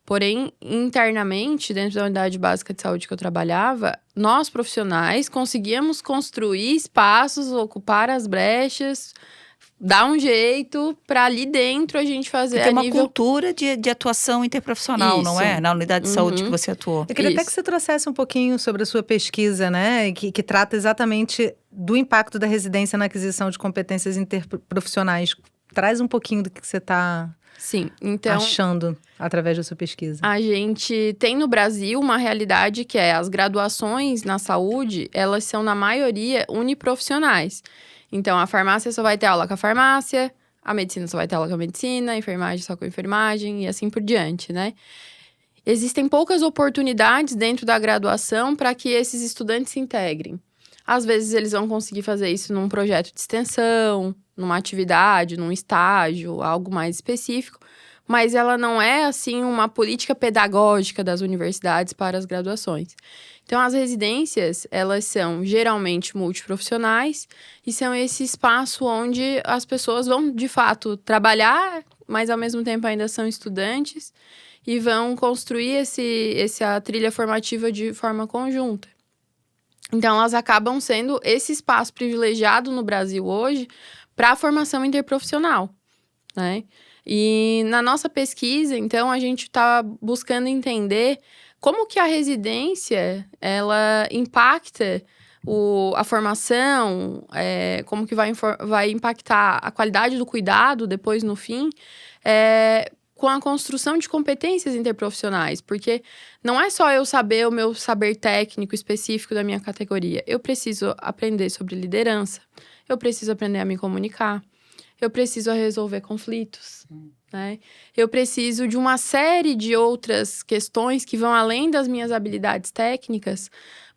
Porém, internamente, dentro da unidade básica de saúde que eu trabalhava, nós profissionais conseguíamos construir espaços, ocupar as brechas, dar um jeito para ali dentro a gente fazer
Tem
a
uma
nível…
cultura de atuação interprofissional, não é?
Isso.
Na unidade de saúde que você atuou.
Eu queria até
Isso.
que você trouxesse um pouquinho sobre a sua pesquisa, né? Que trata exatamente do impacto da residência na aquisição de competências interprofissionais. Traz um pouquinho do que você está
Sim, então…
achando através da sua pesquisa.
A gente tem no Brasil uma realidade que é as graduações na saúde, elas são, na maioria, uniprofissionais. Então, a farmácia só vai ter aula com a farmácia, a medicina só vai ter aula com a medicina, a enfermagem só com a enfermagem e assim por diante, né? Existem poucas oportunidades dentro da graduação para que esses estudantes se integrem. Às vezes, eles vão conseguir fazer isso num projeto de extensão, numa atividade, num estágio, algo mais específico. Mas ela não é, assim, uma política pedagógica das universidades para as graduações. Então, as residências, elas são geralmente multiprofissionais e são esse espaço onde as pessoas vão, de fato, trabalhar, mas ao mesmo tempo ainda são estudantes e vão construir essa trilha formativa de forma conjunta. Então, elas acabam sendo esse espaço privilegiado no Brasil hoje para a formação interprofissional, né? E na nossa pesquisa, então, a gente está buscando entender como que a residência, ela impacta a formação, como que vai impactar a qualidade do cuidado depois, no fim, com a construção de competências interprofissionais. Porque não é só eu saber o meu saber técnico específico da minha categoria. Eu preciso aprender sobre liderança, eu preciso aprender a me comunicar, eu preciso resolver conflitos, né? Eu preciso de uma série de outras questões que vão além das minhas habilidades técnicas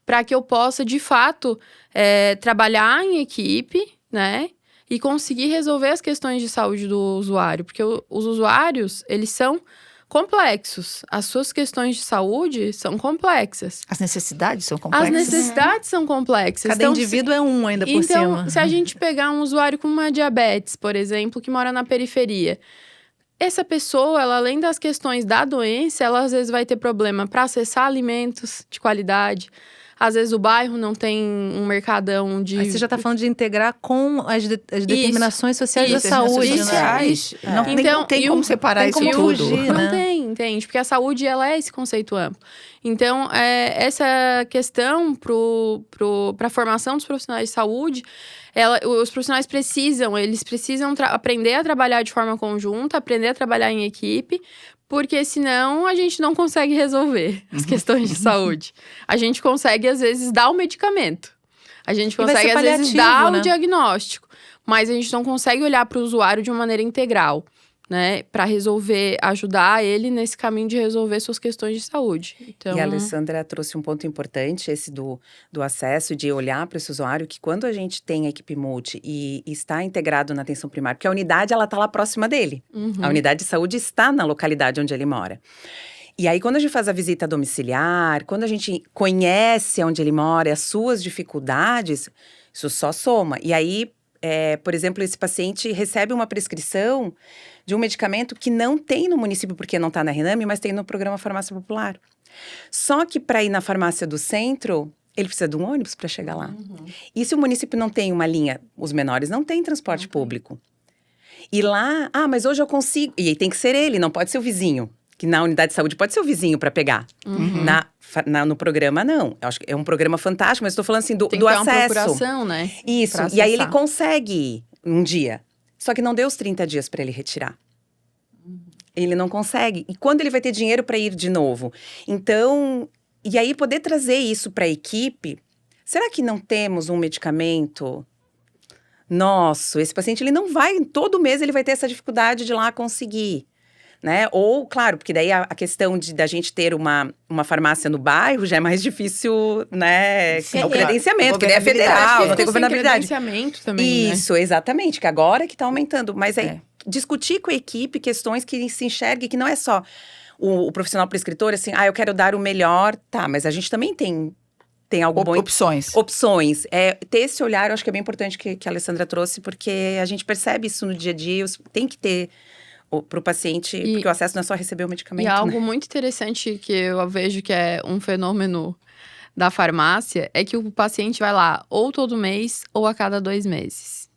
para que eu possa, de fato, trabalhar em equipe, né? E conseguir resolver as questões de saúde do usuário. Porque os usuários, eles são complexos. As suas questões de saúde são complexas.
As necessidades são complexas?
As necessidades são complexas.
Cada indivíduo é um ainda por cima.
Então, se a gente pegar um usuário com uma diabetes, por exemplo, que mora na periferia, essa pessoa, ela, além das questões da doença, ela às vezes vai ter problema para acessar alimentos de qualidade. Às vezes o bairro não tem um mercadão de...
Aí você já está falando de integrar com as determinações sociais da saúde, né?
Sociais. Não
Então,
tem como separar isso
como
tudo.
fugir,
Não
né?
tem, entende? Porque a saúde, ela é esse conceito amplo. Então, essa questão para a formação dos profissionais de saúde, os profissionais precisam aprender a trabalhar de forma conjunta, aprender a trabalhar em equipe, porque senão a gente não consegue resolver as questões de saúde. A gente consegue, às vezes, dar o medicamento. A gente
E vai
consegue,
ser
às vezes,
paliativo,
dar
né?
o diagnóstico. Mas a gente não consegue olhar para o usuário de uma maneira integral, né? Para ajudar ele nesse caminho de resolver suas questões de saúde. Então...
E a Alessandra trouxe um ponto importante, esse do acesso, de olhar para esse usuário, que quando a gente tem a equipe multi e está integrado na atenção primária, porque a unidade, ela está lá próxima dele. A unidade de saúde está na localidade onde ele mora. E aí, quando a gente faz a visita domiciliar, quando a gente conhece onde ele mora e as suas dificuldades, isso só soma. E aí, por exemplo, esse paciente recebe uma prescrição de um medicamento que não tem no município, porque não está na Rename, mas tem no programa Farmácia Popular. Só que para ir na farmácia do centro, ele precisa de um ônibus para chegar lá. E se o município não tem uma linha, os menores não têm transporte público. E lá, mas hoje eu consigo. E aí tem que ser ele, não pode ser o vizinho. Que na unidade de saúde pode ser o vizinho para pegar. No programa, não. Eu acho que é um programa fantástico, mas estou falando assim do
Tem que ter uma
acesso.
procuração, né?
Isso.
Pra
E aí ele
acessar.
consegue ir um dia. Só que não deu os 30 dias para ele retirar. Ele não consegue. E quando ele vai ter dinheiro para ir de novo? Então, e aí poder trazer isso para a equipe. Será que não temos um medicamento? Nossa, esse paciente ele não vai, todo mês ele vai ter essa dificuldade de ir lá conseguir. Né? Ou, claro, porque daí a questão da gente ter uma farmácia no bairro já é mais difícil, né?
Sim,
o credenciamento, que daí é
governabilidade.
federal, não tem
Sem
governabilidade.
credenciamento também, né?
Isso, exatamente, que agora que está aumentando. Mas aí, discutir com a equipe questões que se enxergue, que não é só o profissional prescritor, assim, eu quero dar o melhor, tá, mas a gente também tem algo bom.
Opções.
Opções. Ter esse olhar, eu acho que é bem importante que a Alessandra trouxe, porque a gente percebe isso no dia a dia, tem que ter para o paciente, porque o acesso não é só receber o medicamento,
E algo
né?
muito interessante que eu vejo que é um fenômeno da farmácia é que o paciente vai lá ou todo mês ou a cada 2 meses.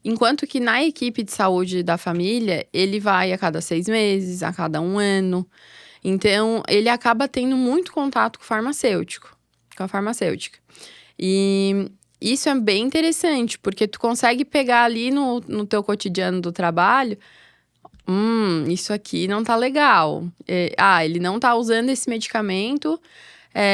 Enquanto que na equipe de saúde da família, ele vai a cada 6 meses, a cada 1 ano. Então, ele acaba tendo muito contato com o farmacêutico, com a farmacêutica. E isso é bem interessante, porque tu consegue pegar ali no teu cotidiano do trabalho... isso aqui não tá legal. Ele não tá usando esse medicamento,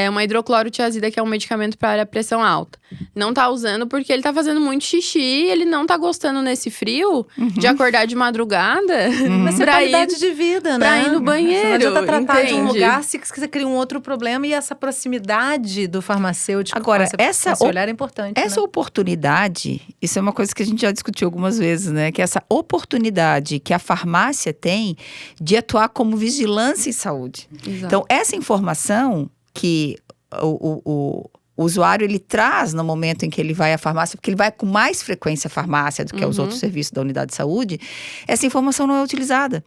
uma hidroclorotiazida, que é um medicamento para pressão alta. Não tá usando porque ele tá fazendo muito xixi, ele não tá gostando nesse frio de acordar de madrugada
Mas é
pra
qualidade
ir...
de vida, né?
pra ir no banheiro,
Você não adianta tratar de um
entende?
lugar se você cria um outro problema. E essa proximidade do farmacêutico
Agora,
com esse olhar é importante,
Essa
né?
oportunidade, isso é uma coisa que a gente já discutiu algumas vezes, né? Que essa oportunidade que a farmácia tem de atuar como vigilância em saúde.
Exato.
Então, essa informação que o usuário ele traz no momento em que ele vai à farmácia, porque ele vai com mais frequência à farmácia do que aos outros serviços da unidade de saúde, essa informação não é utilizada,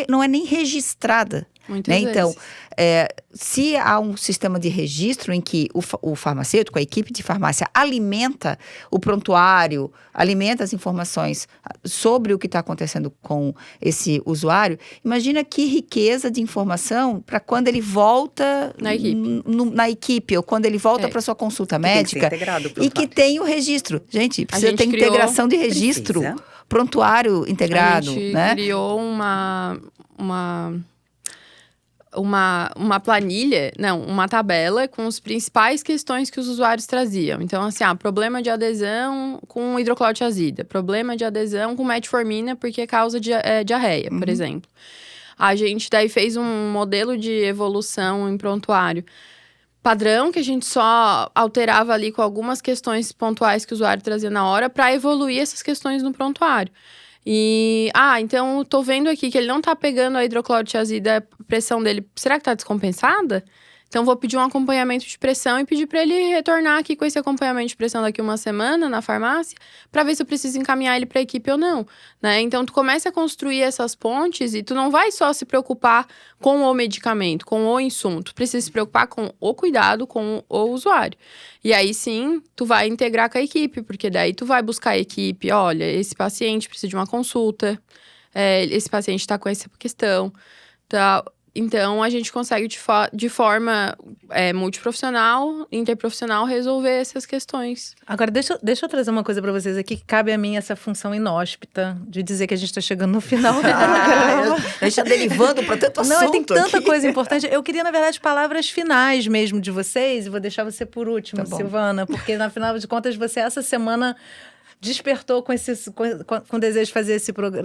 não é nem registrada.
Muitas
Né?
vezes.
Então, se há um sistema de registro em que o farmacêutico, a equipe de farmácia, alimenta o prontuário, alimenta as informações sobre o que está acontecendo com esse usuário, imagina que riqueza de informação para quando ele volta na equipe ou quando ele volta para sua consulta médica e que tem o registro. Gente, precisa ter integração de registro, prontuário integrado.
A gente
né?
criou uma planilha, uma tabela com as principais questões que os usuários traziam. Então, assim, problema de adesão com hidroclorotiazida, problema de adesão com metformina porque é causa de diarreia, por exemplo. A gente daí fez um modelo de evolução em prontuário padrão, que a gente só alterava ali com algumas questões pontuais que o usuário trazia na hora para evoluir essas questões no prontuário. E, então, tô vendo aqui que ele não tá pegando a hidroclorotiazida, a pressão dele, será que tá descompensada? Então, vou pedir um acompanhamento de pressão e pedir para ele retornar aqui com esse acompanhamento de pressão daqui uma semana na farmácia, para ver se eu preciso encaminhar ele para a equipe ou não, né? Então, tu começa a construir essas pontes e tu não vai só se preocupar com o medicamento, com o insumo. Tu precisa se preocupar com o cuidado com o usuário. E aí, sim, tu vai integrar com a equipe, porque daí tu vai buscar a equipe, olha, esse paciente precisa de uma consulta, esse paciente está com essa questão, tá? Então, a gente consegue, de forma multiprofissional, interprofissional, resolver essas questões.
Agora, deixa eu trazer uma coisa para vocês aqui, que cabe a mim essa função inóspita de dizer que a gente está chegando no final do programa.
A gente está derivando para tanto assunto.
Não, tem tanta
aqui.
coisa importante. Eu queria, na verdade, palavras finais mesmo de vocês, e vou deixar você por último,
Tá bom.
Silvana, porque, na final de contas, você, essa semana, despertou com o desejo de fazer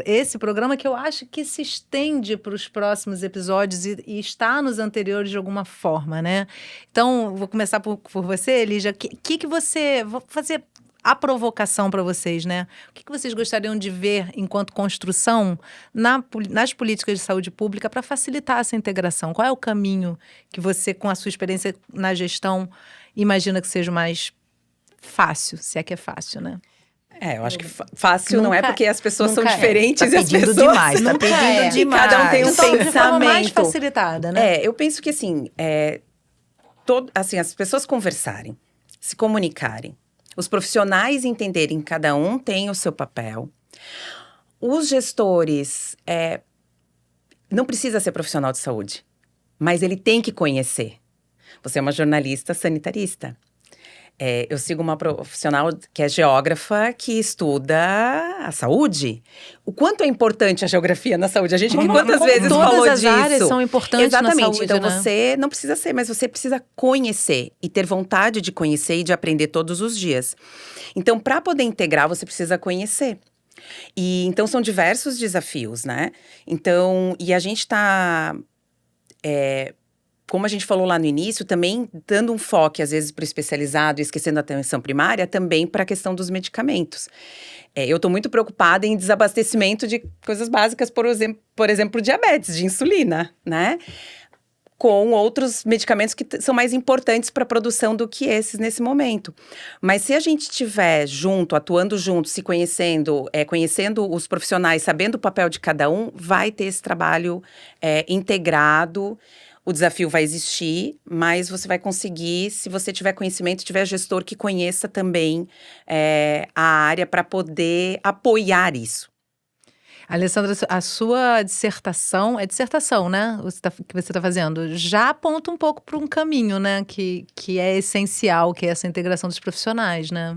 esse programa, que eu acho que se estende para os próximos episódios e está nos anteriores de alguma forma, né? Então, vou começar por você, Lígia. Que você... Vou fazer a provocação para vocês, né? O que vocês gostariam de ver enquanto construção nas políticas de saúde pública para facilitar essa integração? Qual é o caminho que você, com a sua experiência na gestão, imagina que seja mais fácil, se é que é fácil, né?
Eu acho que fácil não é porque as pessoas são diferentes
Tá
e as
pedindo
pessoas...
demais, tá pedindo demais.
Cada um tem um
Então, de forma mais
pensamento.
facilitada, né?
Eu penso que assim, as pessoas conversarem, se comunicarem, os profissionais entenderem que cada um tem o seu papel, os gestores, não precisa ser profissional de saúde, mas ele tem que conhecer. Você é uma jornalista sanitarista. Eu sigo uma profissional que é geógrafa, que estuda a saúde. O quanto é importante a geografia na saúde? A gente aqui quantas vezes falou disso?
Todas as áreas são importantes
Exatamente.
na saúde,
Então,
né?
você não precisa ser, mas você precisa conhecer e ter vontade de conhecer e de aprender todos os dias. Então, para poder integrar, você precisa conhecer. E então, são diversos desafios, né? Então, e a gente está... como a gente falou lá no início, também dando um foco, às vezes, para o especializado e esquecendo a atenção primária, também para a questão dos medicamentos. Eu estou muito preocupada em desabastecimento de coisas básicas, por exemplo, diabetes, de insulina, né? Com outros medicamentos que são mais importantes para a produção do que esses nesse momento. Mas se a gente estiver junto, atuando junto, se conhecendo, conhecendo os profissionais, sabendo o papel de cada um, vai ter esse trabalho integrado. O desafio vai existir, mas você vai conseguir, se você tiver conhecimento, tiver gestor que conheça também a área para poder apoiar isso.
Alessandra, a sua dissertação, né? Que você está fazendo, já aponta um pouco para um caminho, né? Que é essencial, que é essa integração dos profissionais, né?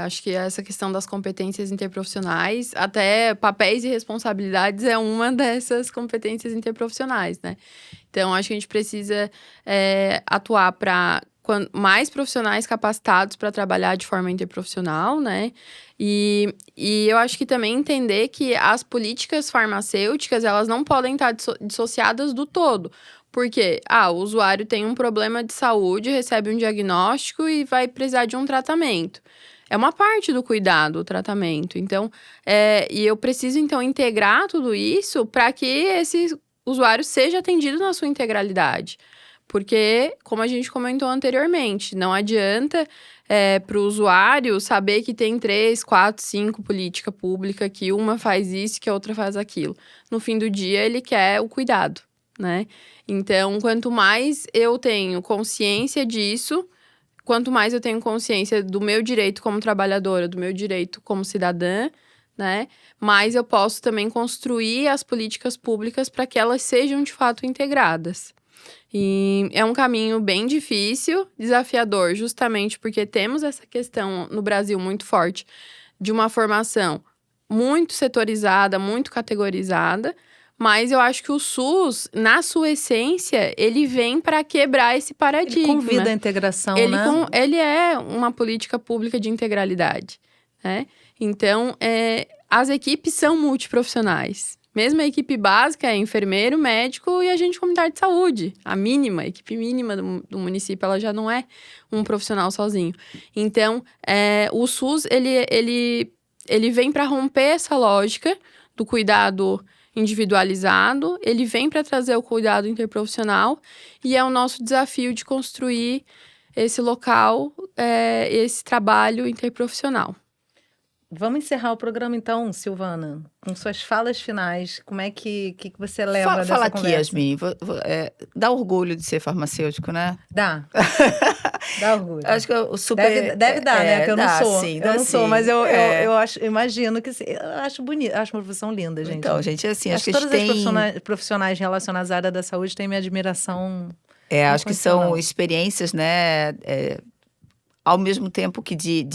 Acho que essa questão das competências interprofissionais, até papéis e responsabilidades é uma dessas competências interprofissionais, né? Então, acho que a gente precisa atuar para mais profissionais capacitados para trabalhar de forma interprofissional, né? E eu acho que também entender que as políticas farmacêuticas, elas não podem estar dissociadas do todo. Porque, o usuário tem um problema de saúde, recebe um diagnóstico e vai precisar de um tratamento. É uma parte do cuidado, o tratamento. Então, e eu preciso, então, integrar tudo isso para que esse usuário seja atendido na sua integralidade. Porque, como a gente comentou anteriormente, não adianta para o usuário saber que tem 3, 4, 5 políticas públicas, que uma faz isso, que a outra faz aquilo. No fim do dia, ele quer o cuidado, né? Então, quanto mais eu tenho consciência disso, quanto mais eu tenho consciência do meu direito como trabalhadora, do meu direito como cidadã, né? Mais eu posso também construir as políticas públicas para que elas sejam, de fato, integradas. E é um caminho bem difícil, desafiador, justamente porque temos essa questão no Brasil muito forte de uma formação muito setorizada, muito categorizada, mas eu acho que o SUS, na sua essência, ele vem para quebrar esse paradigma.
Ele convida a integração, né?
Ele é uma política pública de integralidade, né? Então, as equipes são multiprofissionais. Mesmo a equipe básica é enfermeiro, médico e agente comunitário de saúde. A equipe mínima do município, ela já não é um profissional sozinho. Então, o SUS, ele vem para romper essa lógica do cuidado individualizado, ele vem para trazer o cuidado interprofissional e é o nosso desafio de construir esse local, esse trabalho interprofissional.
Vamos encerrar o programa então, Silvana, com suas falas finais. Como é que você lembra dessa
Fala
conversa?
aqui, Yasmin. Dá orgulho de ser farmacêutico, né?
Dá. Dá orgulho.
Acho que eu super...
Deve dar, né? Que eu não sou.
Sim,
eu não sou, mas eu
É.
imagino que... Eu acho bonito. Acho uma profissão linda, gente.
Então, gente, assim,
acho que
a gente
todas
tem...
as profissionais relacionadas à área da saúde têm minha admiração.
Acho que são
incondicional.
experiências, né? Ao mesmo tempo que de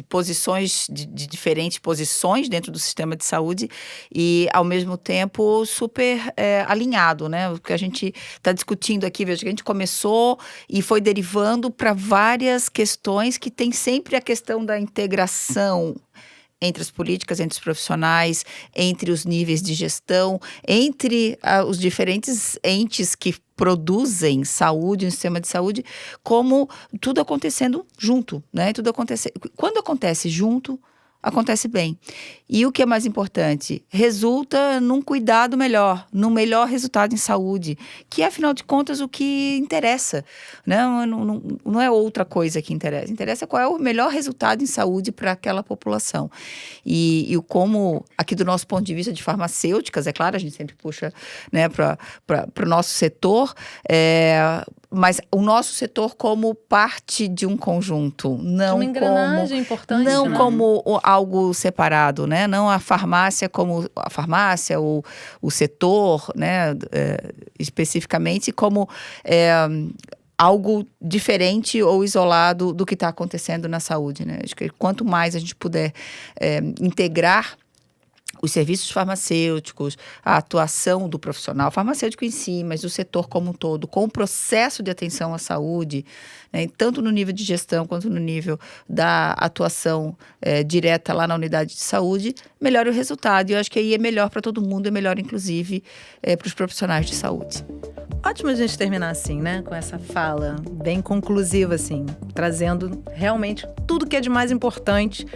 posições, de diferentes posições dentro do sistema de saúde e, ao mesmo tempo, super alinhado, né? O que a gente está discutindo aqui, veja, que a gente começou e foi derivando para várias questões que tem sempre a questão da integração entre as políticas, entre os profissionais, entre os níveis de gestão, entre os diferentes entes que produzem saúde, um sistema de saúde, como tudo acontecendo junto, né? Quando acontece junto, acontece bem. E o que é mais importante? Resulta num cuidado melhor, num melhor resultado em saúde, que é, afinal de contas, o que interessa. Não é outra coisa que interessa. Interessa qual é o melhor resultado em saúde para aquela população. E como, aqui do nosso ponto de vista de farmacêuticas, é claro, a gente sempre puxa, né, para o nosso setor, mas o nosso setor como parte de um conjunto, não
uma engrenagem importante,
não
né?
como algo separado, né? Não a farmácia como a farmácia, o setor, né? Especificamente como algo diferente ou isolado do que está acontecendo na saúde, né? Acho que quanto mais a gente puder integrar os serviços farmacêuticos, a atuação do profissional farmacêutico em si, mas do setor como um todo, com o processo de atenção à saúde, né, tanto no nível de gestão quanto no nível da atuação direta lá na unidade de saúde, melhora o resultado. E eu acho que aí é melhor para todo mundo, é melhor inclusive para os profissionais de saúde.
Ótimo a gente terminar assim, né? Com essa fala bem conclusiva, assim, trazendo realmente tudo que é de mais importante.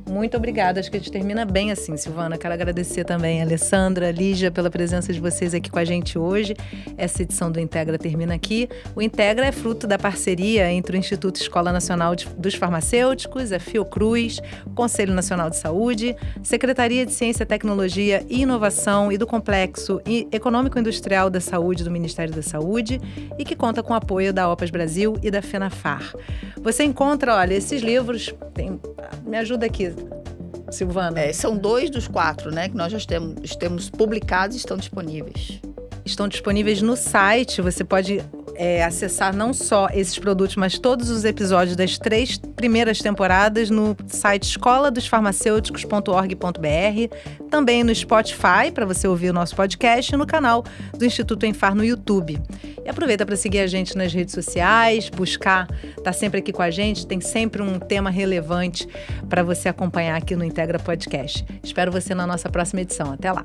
Muito obrigada. Acho que a gente termina bem assim, Silvana. Quero agradecer também a Alessandra, a Lígia, pela presença de vocês aqui com a gente hoje. Essa edição do Integra termina aqui. O Integra é fruto da parceria entre o Instituto Escola Nacional dos Farmacêuticos, a Fiocruz, o Conselho Nacional de Saúde, Secretaria de Ciência, Tecnologia e Inovação e do Complexo Econômico-Industrial da Saúde do Ministério da Saúde e que conta com o apoio da OPAS Brasil e da FENAFAR. Você encontra, olha, esses livros... Me ajuda aqui, Silvana.
São 2 dos 4, né, que nós já temos publicados e estão disponíveis.
Estão disponíveis no site. Você pode acessar não só esses produtos, mas todos os episódios das 3 primeiras temporadas no site escoladosfarmacêuticos.org.br, também no Spotify, para você ouvir o nosso podcast, e no canal do Instituto Enfar no YouTube. E aproveita para seguir a gente nas redes sociais, buscar, tá sempre aqui com a gente, tem sempre um tema relevante para você acompanhar aqui no Integra Podcast. Espero você na nossa próxima edição. Até lá!